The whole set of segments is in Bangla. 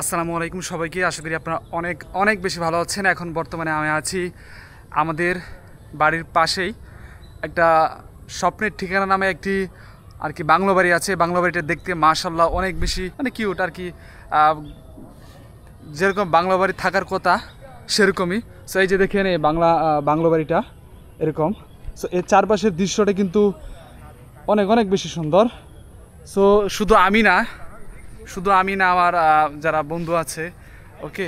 আসসালামু আলাইকুম সবাইকে। আশা করি আপনারা অনেক অনেক বেশি ভালো আছেন। এখন বর্তমানে আমি আছি আমাদের বাড়ির পাশেই একটা স্বপ্নের ঠিকানা নামে একটি আর কি বাংলো বাড়ি আছে। বাংলো বাড়িটা দেখতে মাশাআল্লাহ অনেক বেশি মানে কিউট আর কি, যেরকম বাংলো বাড়ি থাকার কথা সেরকমই। সো এই যে দেখেন এই বাংলো বাড়িটা এরকম। সো এর চারপাশের দৃশ্যটা কিন্তু অনেক অনেক বেশি সুন্দর। সো শুধু আমি না আমার যারা বন্ধু আছে, ওকে,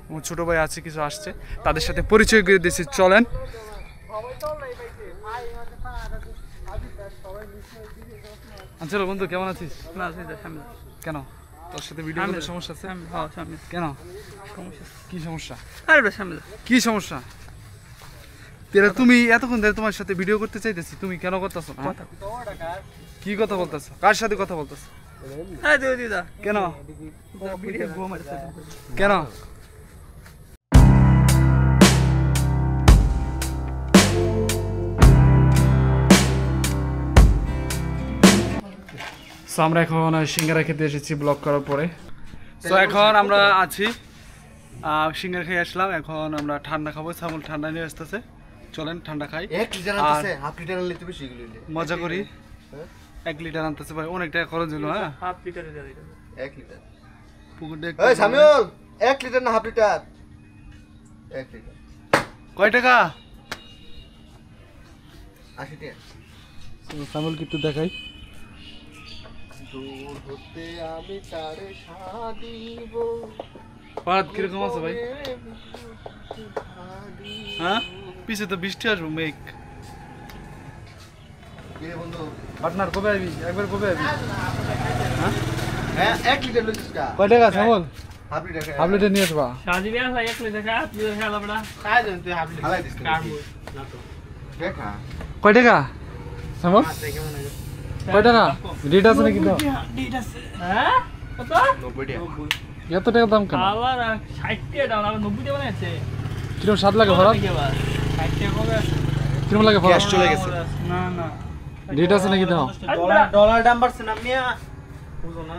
আমার ছোটো ভাই আছে, কিছু আসছে, তাদের সাথে পরিচয় করে দিয়েছি। চলেন। আচ্ছা বন্ধু, কেমন আছিস? কেন তোর সাথে ভিডিও করতে সমস্যা আছে? কেন কি সমস্যা? কি সমস্যা? তুমি এতক্ষণ ধরে তোমার সাথে ভিডিও করতে চাইতেছি, তুমি কেন করতেছো? কি কথা বলতেছো? কার সাথে কথা বলতেছো? কেন কেন? সো আমরা এখন সিঙ্গারা খেতে এসেছি ব্লগ করার পরে। সো এখন আমরা আছি সিঙ্গারা খেয়ে আসলাম, এখন আমরা ঠান্ডা খাবো। সামুল ঠান্ডা নিয়ে আসতেছে, চলেন ঠান্ডা খাই, মজা করি। 1 লিটার আনতেছে ভাই, অনেক টাকা খরচ হলো। হ্যাঁ, হাফ লিটার 1 লিটার এই সামিউল, 1 লিটার না হাফ লিটার? 1 লিটার কয় টাকা? 80 টাকা। সামিউল কি একটু দেখাই। দূর হতে আমি তারে সাদিব। পাত কিরকম আছে ভাই? হ্যাঁ, পিছে তো বৃষ্টি আসবে, মেঘ। পার্টনার কবে আইবি? একবার কবে আইবি? হ্যাঁ 1 লিটার লইছিস কা? কয় টাকা সামল? হাফ লিটার নিয়ে আসবা। সাজি নিয়ে আসা 1 লিটার কা? তুই খেলা বড়া খাই দেন, তুই হাফ লিটার হালাই দিস না না তো দেখা। কয় টাকা সামল? কয় টাকা? রেট আছে নাকি? দাও রেট আছে। হ্যাঁ কত? 90 টাকা। এত টাকা দাম কেন? আবার 60 টাকা দাম, আর 90 টাকা বানাইছে। কিরকম স্বাদ লাগে ভরা? 60 টাকা কবে আছে? কিরকম লাগে ভরা? চলে গেছে। না না রেট আছে নাকি? দাও। ডলার দাম বাড়ছে না মিয়া, বুঝো না।